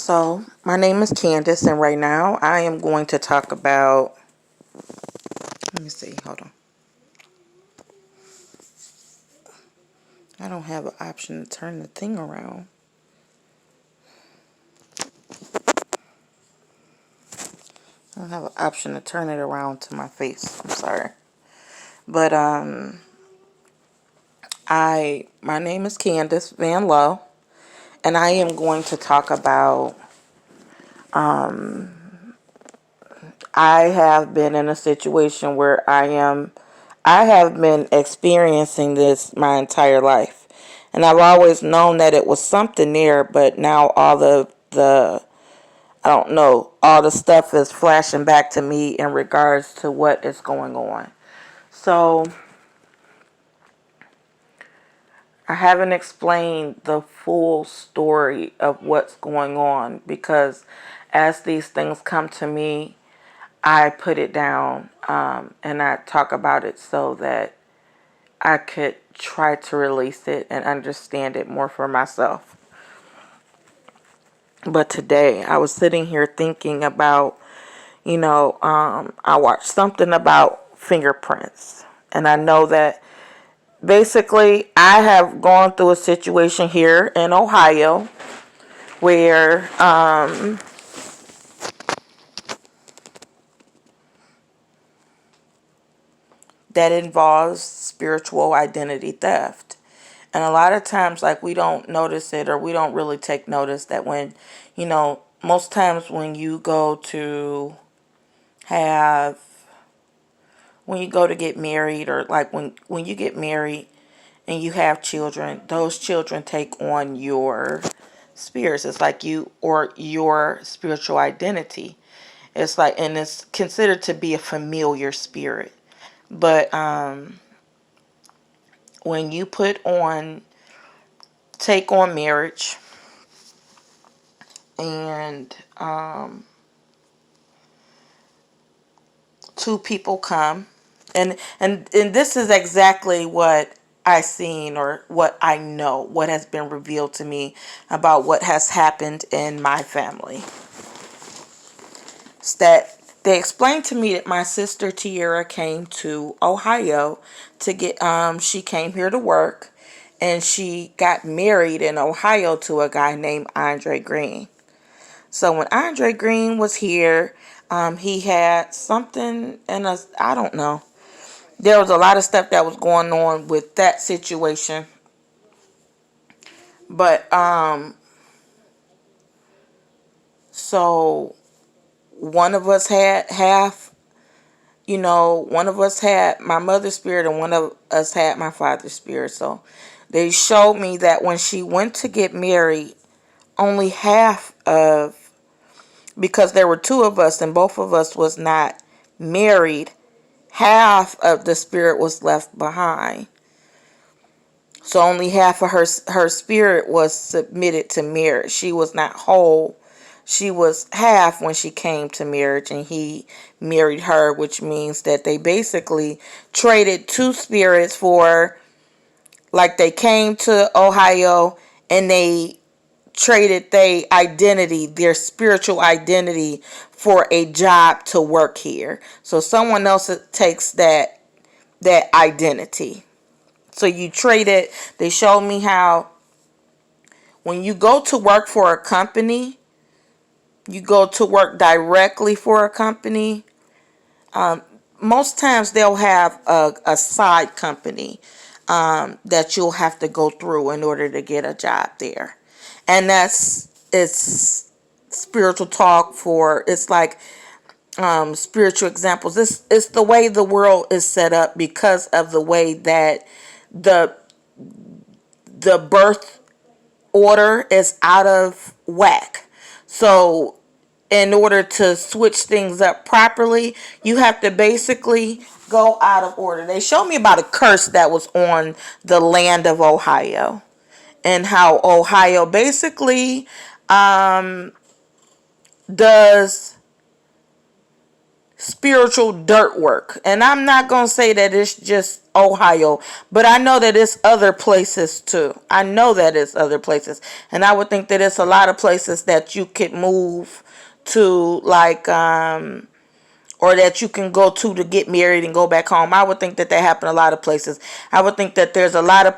So, my name is Candace, and right now I am going to talk about. Let me see, hold on. I don't have an option to turn the thing around. I don't have an option to turn it around to my face. I'm sorry. But, my name is Candace Van Low, and I am going to talk about. I have been in a situation where I have been experiencing this my entire life. And I've always known that it was something there, but now I don't know, all the stuff is flashing back to me in regards to what is going on. So, I haven't explained the full story of what's going on because as these things come to me, I put it down and I talk about it so that I could try to release it and understand it more for myself. But today I was sitting here thinking about, I watched something about fingerprints. And I know that basically I have gone through a situation here in Ohio where that involves spiritual identity theft. And a lot of times, like, we don't notice it, or we don't really take notice that most times have, when you go to get married, or like when you get married and you have children, those children take on your spirits. It's like you, or your spiritual identity. It's like, and it's considered to be a familiar spirit. But when you take on marriage, and two people come, and this is exactly what I seen, or what I know, what has been revealed to me about what has happened in my family. It's that they explained to me that my sister Tiara came to Ohio to get she came here to work, and she got married in Ohio to a guy named Andre Green. So when Andre Green was here, he had something in us. I don't know. There was a lot of stuff that was going on with that situation. But so one of us had half. One of us had my mother's spirit, and one of us had my father's spirit. So they showed me that when she went to get married, only half of, because there were two of us and both of us was not married, half of the spirit was left behind. So only half of her spirit was submitted to marriage. She was not whole. She was half when she came to marriage, and he married her, which means that they basically traded two spirits for, like, they came to Ohio and they traded their spiritual identity for a job to work here. So someone else takes that identity. So you trade it. They showed me how when you go to work for a company, you go to work directly for a company. Most times they'll have a side company that you'll have to go through in order to get a job there. And it's spiritual talk for, it's like spiritual examples. This is the way the world is set up because of the way that the birth order is out of whack. So in order to switch things up properly, you have to basically go out of order. They showed me about a curse that was on the land of Ohio, and how Ohio basically does spiritual dirt work. And I'm not going to say that it's just Ohio, but I know that it's other places too. I know that it's other places. And I would think that it's a lot of places that you could move to, like, or that you can go to get married and go back home. I would think that happen a lot of places. I would think that there's a lot of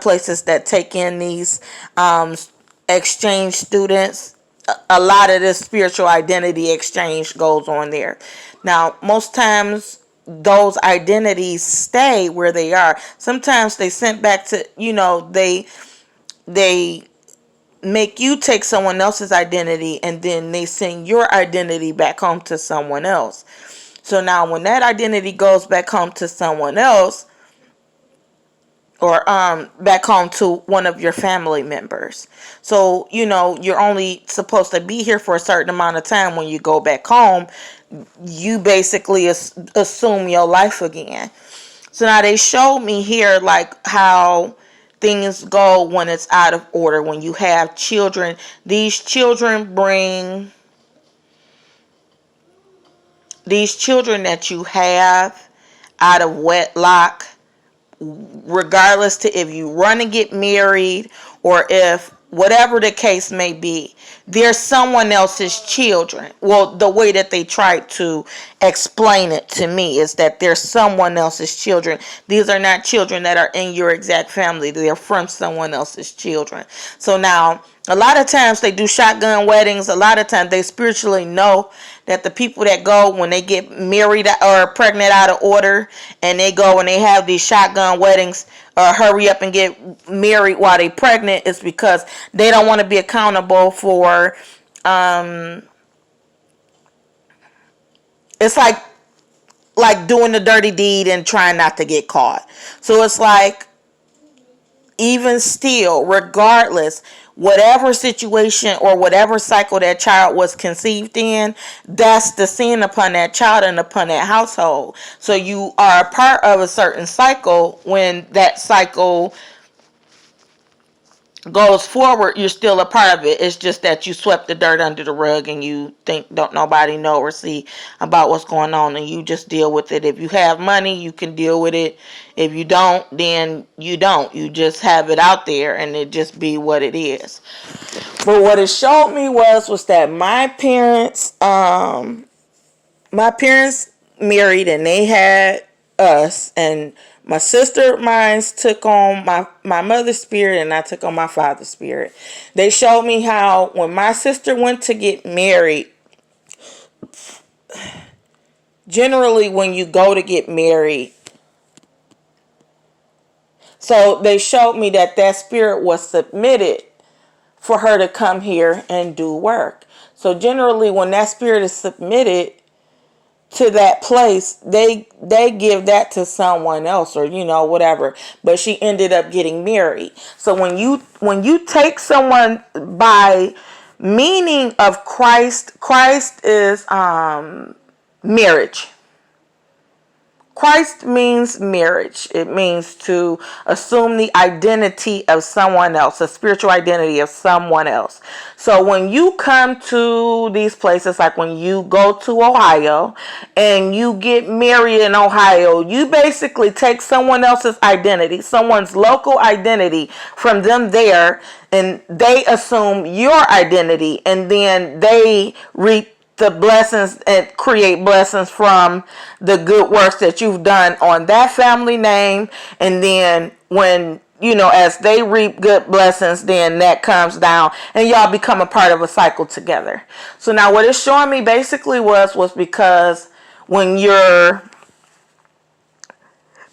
places that take in these exchange students. A lot of this spiritual identity exchange goes on there. Now, most times those identities stay where they are. Sometimes they sent back to, they make you take someone else's identity, and then they send your identity back home to someone else. So now when that identity goes back home to someone else, or back home to one of your family members. So, you're only supposed to be here for a certain amount of time. When you go back home, you basically assume your life again. So now they showed me here, like, how things go when it's out of order. When you have children, these children that you have out of wedlock, regardless to if you run and get married, or if whatever the case may be, they're someone else's children. Well, the way that they try to explain it to me is that they're someone else's children. These are not children that are in your exact family. They're from someone else's children. So now, a lot of times they do shotgun weddings. A lot of times they spiritually know that the people that go when they get married or pregnant out of order, and they go and they have these shotgun weddings, or hurry up and get married while they pregnant, is because they don't want to be accountable for, it's like doing the dirty deed and trying not to get caught. So it's like, even still, regardless, whatever situation or whatever cycle that child was conceived in, that's the sin upon that child and upon that household. So you are a part of a certain cycle. When that cycle goes forward, you're still a part of it. It's just that you swept the dirt under the rug, and you think don't nobody know or see about what's going on, and you just deal with it. If you have money, you can deal with it. If you don't, then you don't. You just have it out there, and it just be what it is. But what it showed me was that my parents married, and they had us, and my sister mine took on my mother's spirit, and I took on my father's spirit. They showed me how when my sister went to get married, generally when you go to get married, so they showed me that spirit was submitted for her to come here and do work. So generally when that spirit is submitted to that place, they give that to someone else, or whatever. But she ended up getting married. So when you take someone by meaning of Christ is marriage. Christ means marriage. It means to assume the identity of someone else, a spiritual identity of someone else. So when you come to these places, like when you go to Ohio and you get married in Ohio, you basically take someone else's identity, someone's local identity from them there, and they assume your identity, and then they reap the blessings and create blessings from the good works that you've done on that family name. And then when as they reap good blessings, then that comes down and y'all become a part of a cycle together. So now what it's showing me basically was because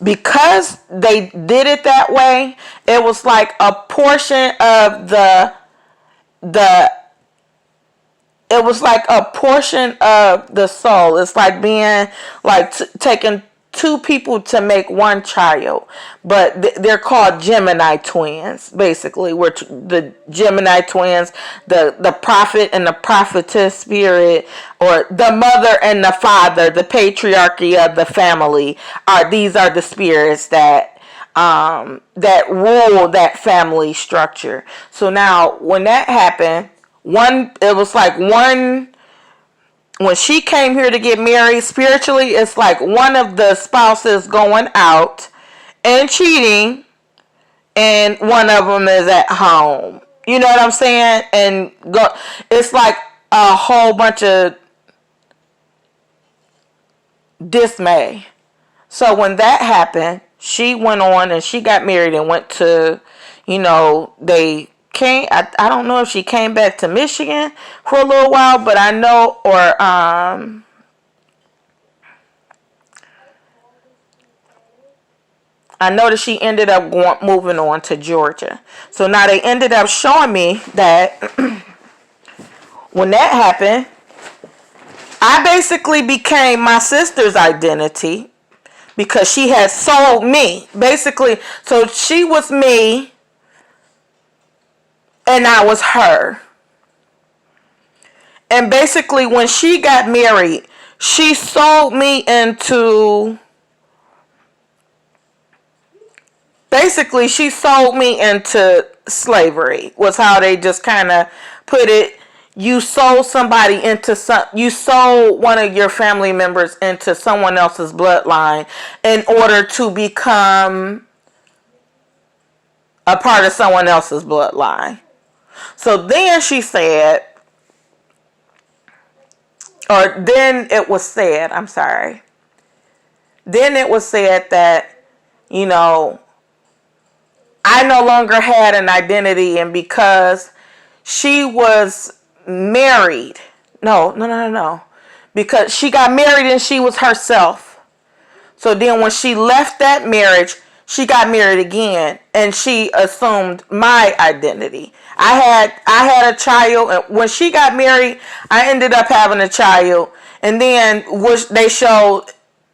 because they did it that way, it was like a portion of it was like a portion of the soul. It's like being like taking two people to make one child, but they're called Gemini twins. Basically, we're the Gemini twins, the prophet and the prophetess spirit, or the mother and the father, the patriarchy of the family. These are the spirits that rule that family structure. So now, when that happened, it was like one when she came here to get married spiritually, it's like one of the spouses going out and cheating, and one of them is at home. You know what I'm saying? And go, it's like a whole bunch of dismay. So when that happened, she went on and she got married and went to, they came. I don't know if she came back to Michigan for a little while, but I know, or I know that she ended up moving on to Georgia. So now they ended up showing me that when that happened, I basically became my sister's identity because she had sold me. Basically, so she was me and I was her. And basically, when she got married, she sold me into... Basically, she sold me into slavery, was how they just kind of put it. You sold somebody into you sold one of your family members into someone else's bloodline in order to become a part of someone else's bloodline. So then she said, or then it was said, I'm sorry. Then it was said that, I no longer had an identity, and because she was married, no. Because she got married and she was herself. So then when she left that marriage, she got married again and she assumed my identity. I had a child, and when she got married, I ended up having a child, and then they showed,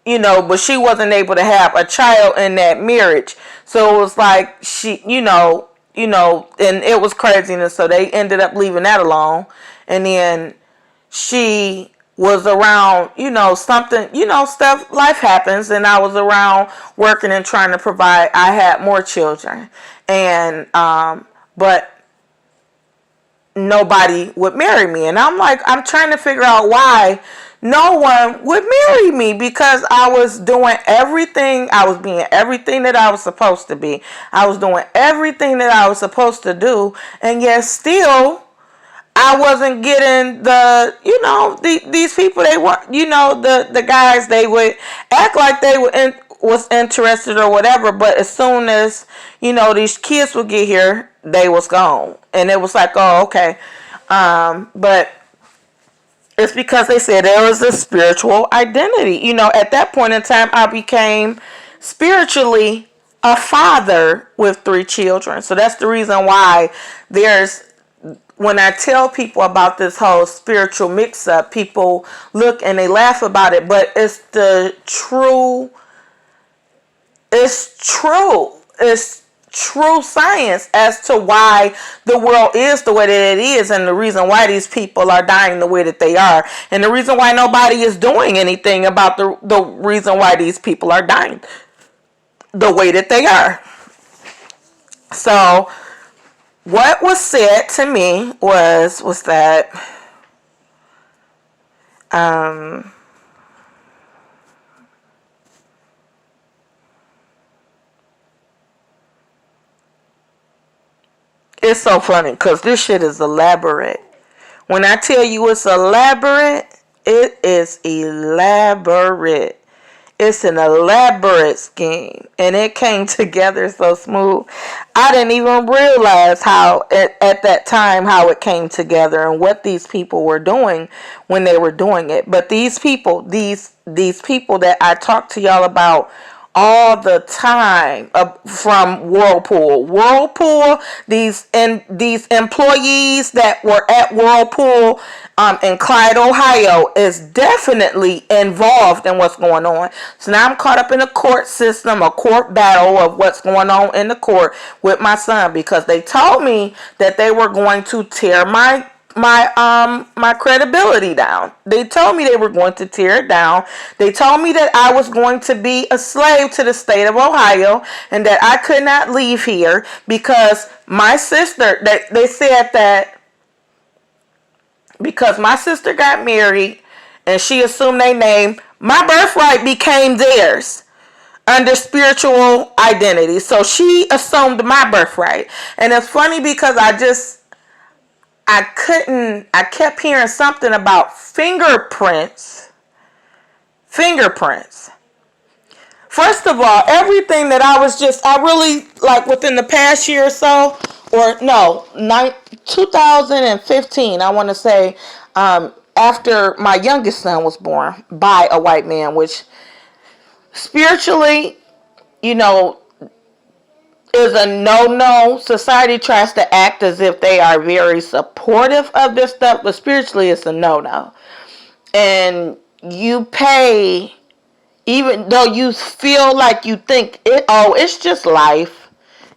but she wasn't able to have a child in that marriage. So it was like she, and it was craziness. So they ended up leaving that alone. And then she was around, something, stuff, life happens. And I was around working and trying to provide. I had more children. And, but nobody would marry me. And I'm trying to figure out why no one would marry me, because I was doing everything. I was being everything that I was supposed to be. I was doing everything that I was supposed to do. And yet still, I wasn't getting these people, they were, the guys, they would act like they was interested or whatever. But as soon as, these kids would get here, they was gone. And it was like, oh, okay. But it's because they said there was a spiritual identity. At that point in time, I became spiritually a father with 3 children. So that's the reason why when I tell people about this whole spiritual mix-up, people look and they laugh about it, but it's true science as to why the world is the way that it is, and the reason why these people are dying the way that they are, and the reason why nobody is doing anything about the reason why these people are dying the way that they are. So what was said to me was that it's so funny because this shit is elaborate. When I tell you it's elaborate, it is elaborate. It's an elaborate scheme, and it came together so smooth. I didn't even realize how at that time how it came together and what these people were doing when they were doing it. But these people, these people that I talk to y'all about all the time, from Whirlpool, these employees that were at Whirlpool in Clyde, Ohio, is definitely involved in what's going on. So now I'm caught up in a court system, a court battle of what's going on in the court with my son, because they told me that they were going to tear my credibility down. They told me they were going to tear it down. They told me that I was going to be a slave to the state of Ohio and that I could not leave here because my sister, they said that because my sister got married and she assumed their name, my birthright became theirs under spiritual identity. So she assumed my birthright. And it's funny because I kept hearing something about fingerprints. Fingerprints. First of all, everything that I really, like within the past year or so, or no, 2015, I want to say, after my youngest son was born by a white man, which spiritually, you know, is a no-no. Society tries to act as if they are very supportive of this stuff, but spiritually it's a no-no. And you pay, even though you feel like you think it's just life.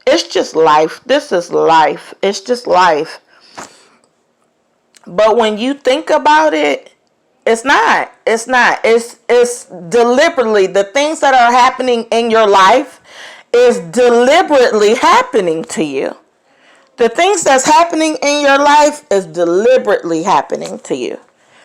It's just life. This is life. It's just life. But when you think about it, it's not. It's not. It's deliberately, the things that are happening in your life is deliberately happening to you. The things that's happening in your life is deliberately happening to you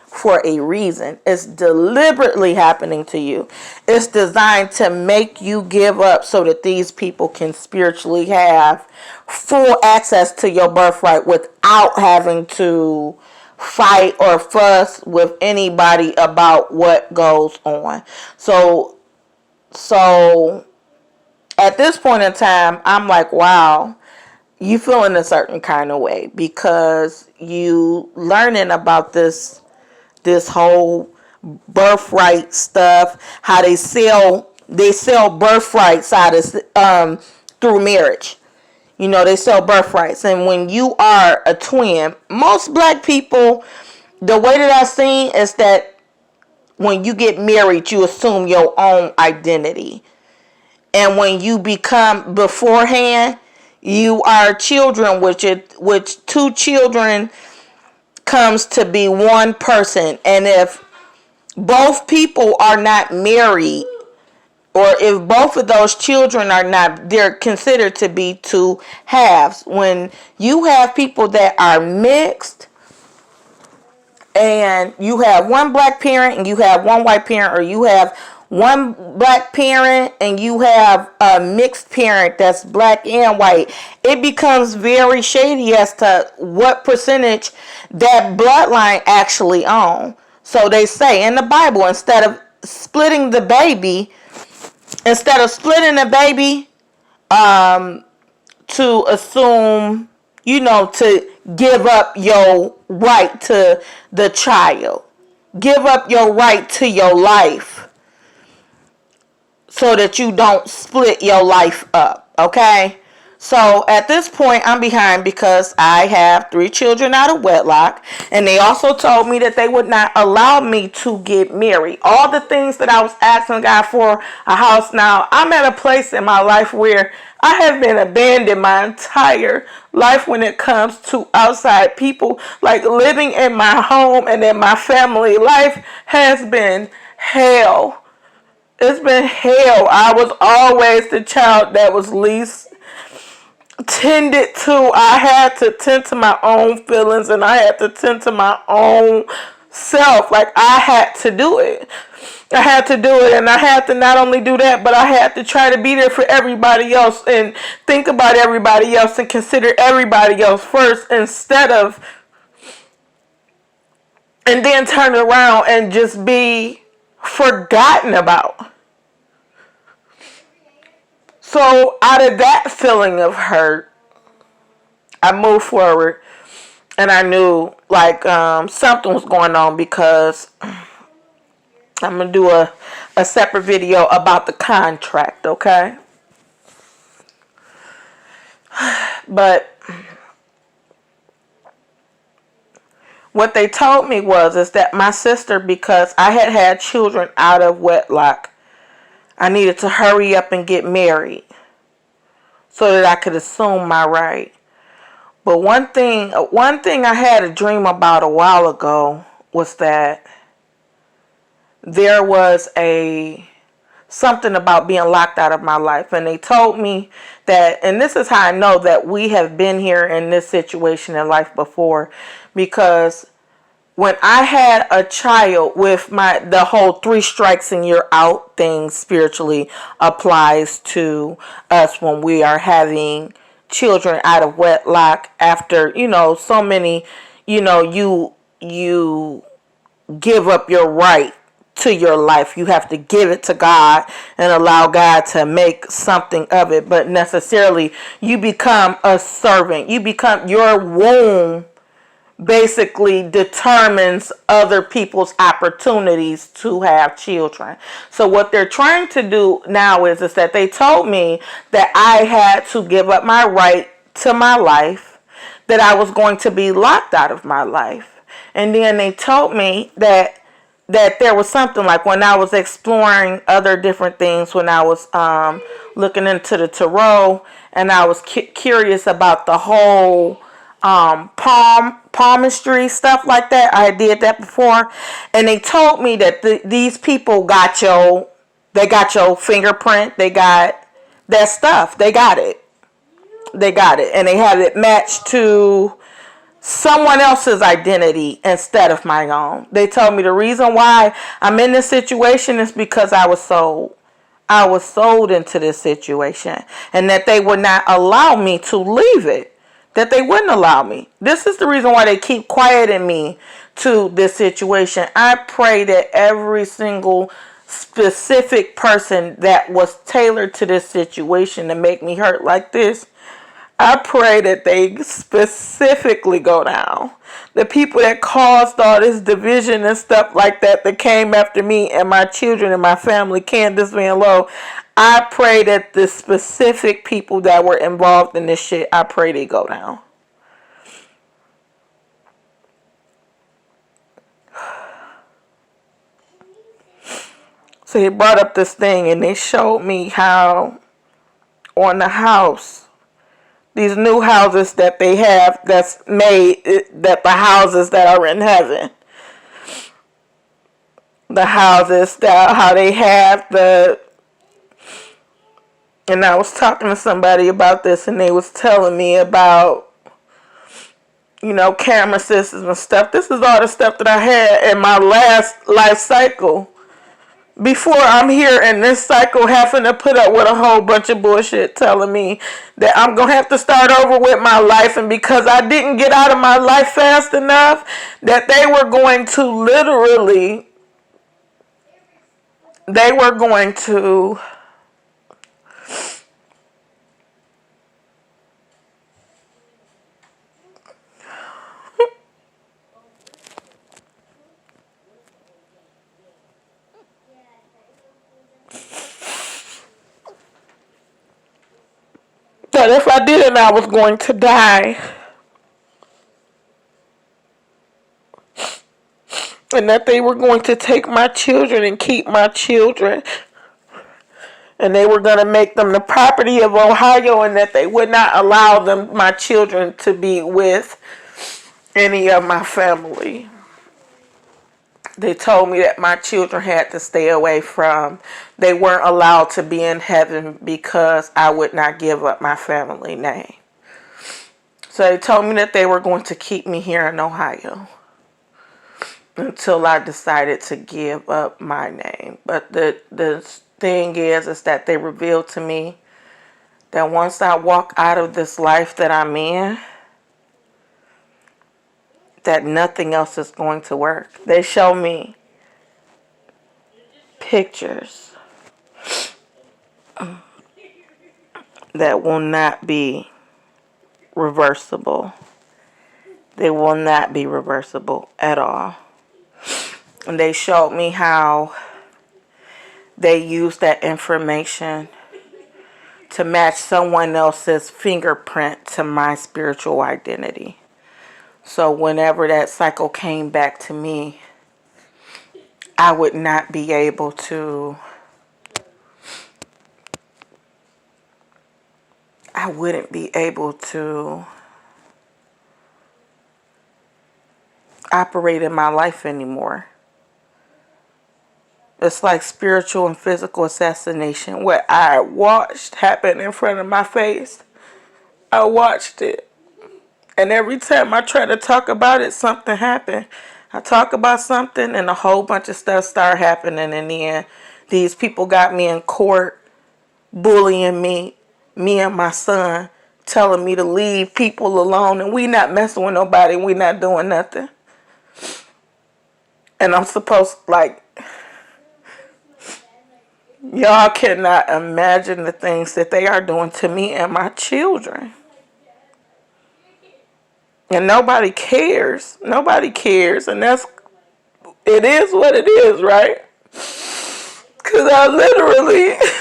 for a reason. It's deliberately happening to you. It's designed to make you give up so that these people can spiritually have full access to your birthright without having to fight or fuss with anybody about what goes on. So at this point in time, I'm like, wow, you feeling a certain kind of way because you learning about this whole birthright stuff, how they sell birthrights out of through marriage. You know, they sell birthrights, and when you are a twin, most black people, the way that I've seen is that when you get married, you assume your own identity. And when you become beforehand, you are children, which two children comes to be one person. And if both people are not married, or if both of those children are not, they're considered to be two halves. When you have people that are mixed, and you have one black parent and you have one white parent, or you have one black parent and you have a mixed parent that's black and white, it becomes very shady as to what percentage that bloodline actually own. So they say in the Bible, instead of splitting the baby, to assume, to give up your right to the child, give up your right to your life, so that you don't split your life up, okay? So at this point, I'm behind because I have 3 children out of wedlock, and they also told me that they would not allow me to get married. All the things that I was asking God for, a house. Now, I'm at a place in my life where I have been abandoned my entire life when it comes to outside people. Like, living in my home and in my family life has been hell. It's been hell. I was always the child that was least tended to. I had to tend to my own feelings, and I had to tend to my own self. Like, I had to do it. I had to do it, and I had to not only do that, but I had to try to be there for everybody else and think about everybody else and consider everybody else first, instead of, and then turn around and just be forgotten about. So out of that feeling of hurt, I moved forward, and I knew like something was going on, because I'm going to do a separate video about the contract, okay? But what they told me is that my sister, because I had children out of wedlock, I needed to hurry up and get married so that I could assume my right. But one thing I had a dream about a while ago was that there was something about being locked out of my life. And they told me that, and this is how I know that we have been here in this situation in life before, because when I had a child with the whole 3 strikes and you're out thing spiritually applies to us when we are having children out of wedlock after, so many, you give up your right to your life. You have to give it to God and allow God to make something of it. But necessarily, you become a servant. You become, your womb basically determines other people's opportunities to have children. So what they're trying to do now is that they told me that I had to give up my right to my life, that I was going to be locked out of my life. And then they told me that there was something like when I was exploring other different things, when I was looking into the tarot, and I was curious about the whole palmistry stuff like that. I did that before, and they told me that these people they got your fingerprint, they got that stuff, they got it, and they had it matched to someone else's identity instead of my own. They told me the reason why I'm in this situation is because I was sold. I was sold into this situation, and that they would not allow me to leave it. That they wouldn't allow me. This is the reason why they keep quieting me to this situation. I pray that every single specific person that was tailored to this situation to make me hurt like this, I pray that they specifically go down. The people that caused all this division and stuff like that came after me and my children and my family, Candace Van Lowe, I pray that the specific people that were involved in this shit, I pray they go down. So they brought up this thing and they showed me how on the house, these new houses that they have that's made, that the houses that are in heaven, the houses that, how they have and I was talking to somebody about this and they was telling me about, camera systems and stuff. This is all the stuff that I had in my last life cycle. Before I'm here in this cycle having to put up with a whole bunch of bullshit telling me that I'm going to have to start over with my life, and because I didn't get out of my life fast enough, that they were going to literally, that if I didn't, I was going to die. And that they were going to take my children and keep my children. And they were going to make them the property of Ohio, and that they would not allow my children to be with any of my family. They told me that my children had to stay away they weren't allowed to be in heaven because I would not give up my family name. So they told me that they were going to keep me here in Ohio until I decided to give up my name. But the thing is that they revealed to me that once I walk out of this life that I'm in, that nothing else is going to work. They show me pictures that will not be reversible. They will not be reversible at all. And they showed me how they use that information to match someone else's fingerprint to my spiritual identity. So whenever that cycle came back to me, I would not be able to, I wouldn't be able to operate in my life anymore. It's like spiritual and physical assassination. What I watched happen in front of my face, I watched it. And every time I try to talk about it, something happened. I talk about something and a whole bunch of stuff start happening, and then these people got me in court bullying me and my son, telling me to leave people alone, and we not messing with nobody, we not doing nothing. And I'm supposed, like, y'all cannot imagine the things that they are doing to me and my children. And nobody cares. Nobody cares. And it is what it is, right? Because I literally